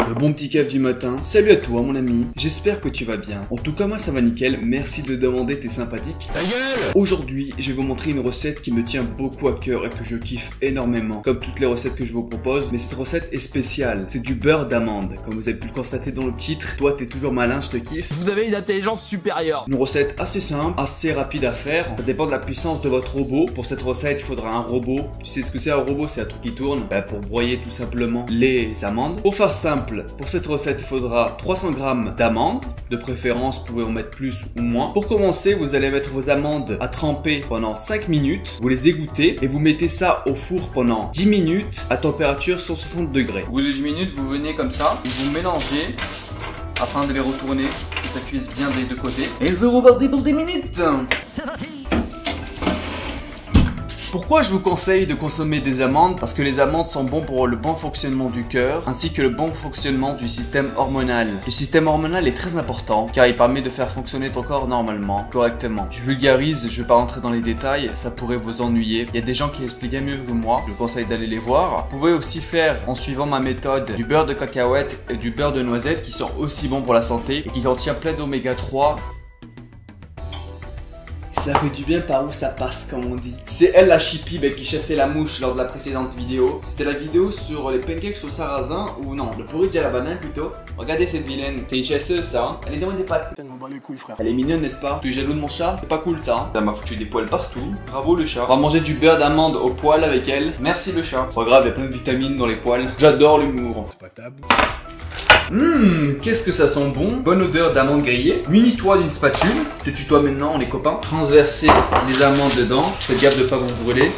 Le bon petit café du matin. Salut à toi mon ami, j'espère que tu vas bien. En tout cas moi ça va nickel, merci de demander, t'es sympathique. Ta gueule! Aujourd'hui je vais vous montrer une recette qui me tient beaucoup à cœur et que je kiffe énormément. Comme toutes les recettes que je vous propose, mais cette recette est spéciale. C'est du beurre d'amande. Comme vous avez pu le constater dans le titre, toi t'es toujours malin, je te kiffe. Vous avez une intelligence supérieure. Une recette assez simple, assez rapide à faire. Ça dépend de la puissance de votre robot. Pour cette recette il faudra un robot. Tu sais ce que c'est un robot? C'est un truc qui tourne pour broyer tout simplement les amandes. Pour faire simple, pour cette recette il faudra 300 g d'amandes. De préférence vous pouvez en mettre plus ou moins. Pour commencer vous allez mettre vos amandes à tremper pendant 5 minutes. Vous les égouttez et vous mettez ça au four pendant 10 minutes à température 160 degrés. Au bout de 10 minutes vous venez comme ça, vous mélangez afin de les retourner, que ça cuise bien des deux côtés. Et c'est reparti pour 10 minutes. C'est parti. Pourquoi je vous conseille de consommer des amandes? Parce que les amandes sont bons pour le bon fonctionnement du cœur ainsi que le bon fonctionnement du système hormonal. Le système hormonal est très important car il permet de faire fonctionner ton corps normalement, correctement. Je vulgarise, je vais pas rentrer dans les détails, ça pourrait vous ennuyer. Il y a des gens qui expliquent bien mieux que moi, je vous conseille d'aller les voir. Vous pouvez aussi faire en suivant ma méthode du beurre de cacahuète et du beurre de noisette qui sont aussi bons pour la santé et qui contiennent plein d'oméga 3. Ça fait du bien par où ça passe comme on dit. C'est elle la chippie qui chassait la mouche lors de la précédente vidéo. C'était la vidéo sur les pancakes au sarrasin ou non, le porridge à la banane plutôt. Regardez cette vilaine, c'est une chasseuse ça hein. Elle est dans des pattes. Elle est mignonne n'est-ce pas? Tu es jaloux de mon chat? C'est pas cool ça hein. Ça m'a foutu des poils partout. Bravo le chat. On va manger du beurre d'amande au poil avec elle. Merci le chat. C'est pas grave, il y a plein de vitamines dans les poils. J'adore l'humour. C'est pas tabou. Qu'est-ce que ça sent bon. Bonne odeur d'amande grillée. Munis-toi d'une spatule. Je te tutoie maintenant les copains. Transverser les amandes dedans. Faites gaffe de pas vous brûler.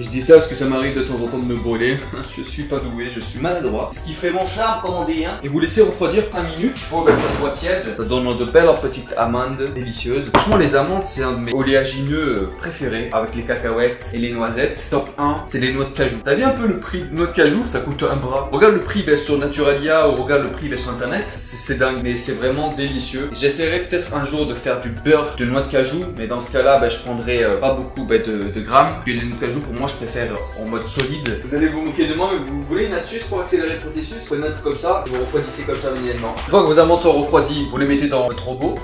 Je dis ça parce que ça m'arrive de temps en temps de me brûler. Je suis pas doué, je suis maladroit. Ce qui fait mon charme, comme on dit, hein. Et vous laissez refroidir 5 minutes. Il faut que ça soit tiède. Ça donne de belles petites amandes délicieuses. Franchement, les amandes, c'est un de mes oléagineux préférés. Avec les cacahuètes et les noisettes. Top 1, c'est les noix de cajou. T'as vu un peu le prix de noix de cajou? Ça coûte un bras. Regarde le prix sur Naturalia ou regarde le prix sur internet. C'est dingue, mais c'est vraiment délicieux. J'essaierai peut-être un jour de faire du beurre de noix de cajou. Mais dans ce cas-là, je prendrai pas beaucoup de grammes. Puis les noix de cajou, pour moi, je préfère en mode solide. Vous allez vous moquer de moi, mais vous voulez une astuce pour accélérer le processus? Vous pouvez mettre comme ça et vous refroidissez comme ça manuellement. Une fois que vos amandes sont refroidies, vous les mettez dans votre robot.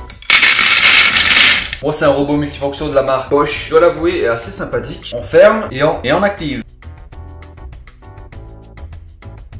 Moi, c'est un robot multifonction de la marque Bosch. Je dois l'avouer, est assez sympathique. On ferme et on active.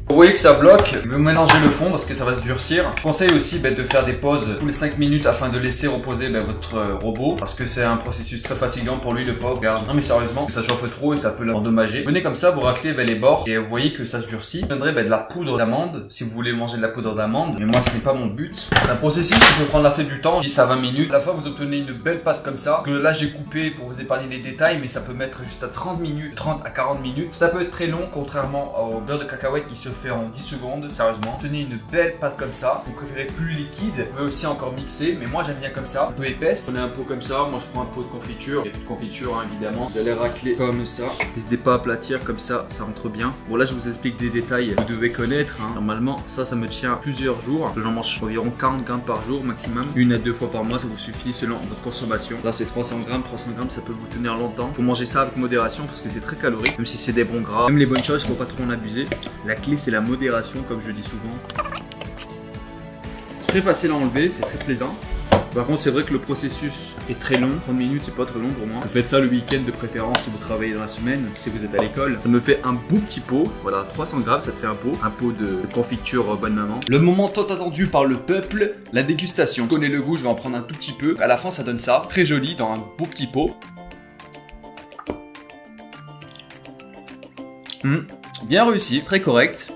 Vous voyez que ça bloque, vous mélangez le fond parce que ça va se durcir. Je conseille aussi de faire des pauses tous les 5 minutes afin de laisser reposer votre robot parce que c'est un processus très fatigant pour lui le pauvre. Regarde, non mais sérieusement, ça chauffe trop et ça peut l'endommager. Venez comme ça, vous raclez les bords et vous voyez que ça se durcit. Vous prendrez de la poudre d'amande si vous voulez manger de la poudre d'amande, mais moi ce n'est pas mon but. C'est un processus qui peut prendre assez du temps, 10 à 20 minutes. À la fois vous obtenez une belle pâte comme ça, que là j'ai coupé pour vous épargner les détails, mais ça peut mettre juste à 30 minutes, 30 à 40 minutes. Ça peut être très long contrairement au beurre de cacahuète qui se fait en 10 secondes, sérieusement. Tenez une belle pâte comme ça. Vous préférez plus liquide, vous pouvez aussi encore mixer, mais moi j'aime bien comme ça, un peu épaisse. Prenez un pot comme ça, moi je prends un pot de confiture. Il y a plus de confiture hein, évidemment. Vous allez racler comme ça. N'hésitez pas à aplatir comme ça rentre bien. Bon là je vous explique des détails que vous devez connaître. Hein. Normalement ça me tient plusieurs jours. J'en mange environ 40 grammes par jour maximum. 1 à 2 fois par mois, ça vous suffit selon votre consommation. Là c'est 300 grammes ça peut vous tenir longtemps. Faut manger ça avec modération parce que c'est très calorique. Même si c'est des bons gras, même les bonnes choses, faut pas trop en abuser. La clé c'est la modération comme je dis souvent. C'est très facile à enlever, c'est très plaisant. Par contre c'est vrai que le processus est très long, 30 minutes c'est pas très long pour moi. Vous faites ça le week-end de préférence si vous travaillez dans la semaine, si vous êtes à l'école. Ça me fait un beau petit pot, voilà 300 grammes ça te fait un pot de confiture bonne maman. Le moment tant attendu par le peuple, la dégustation. Je connais le goût, je vais en prendre un tout petit peu. À la fin ça donne ça, très joli dans un beau petit pot. Bien réussi, très correct.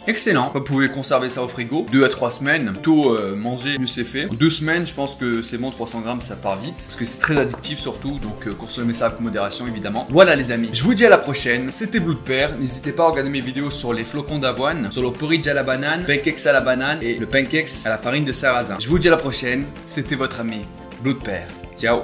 Excellent, vous pouvez conserver ça au frigo 2 à 3 semaines, plutôt manger mieux c'est fait. En 2 semaines je pense que c'est bon, 300 grammes ça part vite parce que c'est très addictif surtout, donc consommez ça avec modération évidemment. Voilà les amis, je vous dis à la prochaine, c'était Blue de Père. N'hésitez pas à regarder mes vidéos sur les flocons d'avoine, sur le porridge à la banane, pancakes à la banane et le pancakes à la farine de sarrasin. Je vous dis à la prochaine, c'était votre ami Blue de Père, ciao.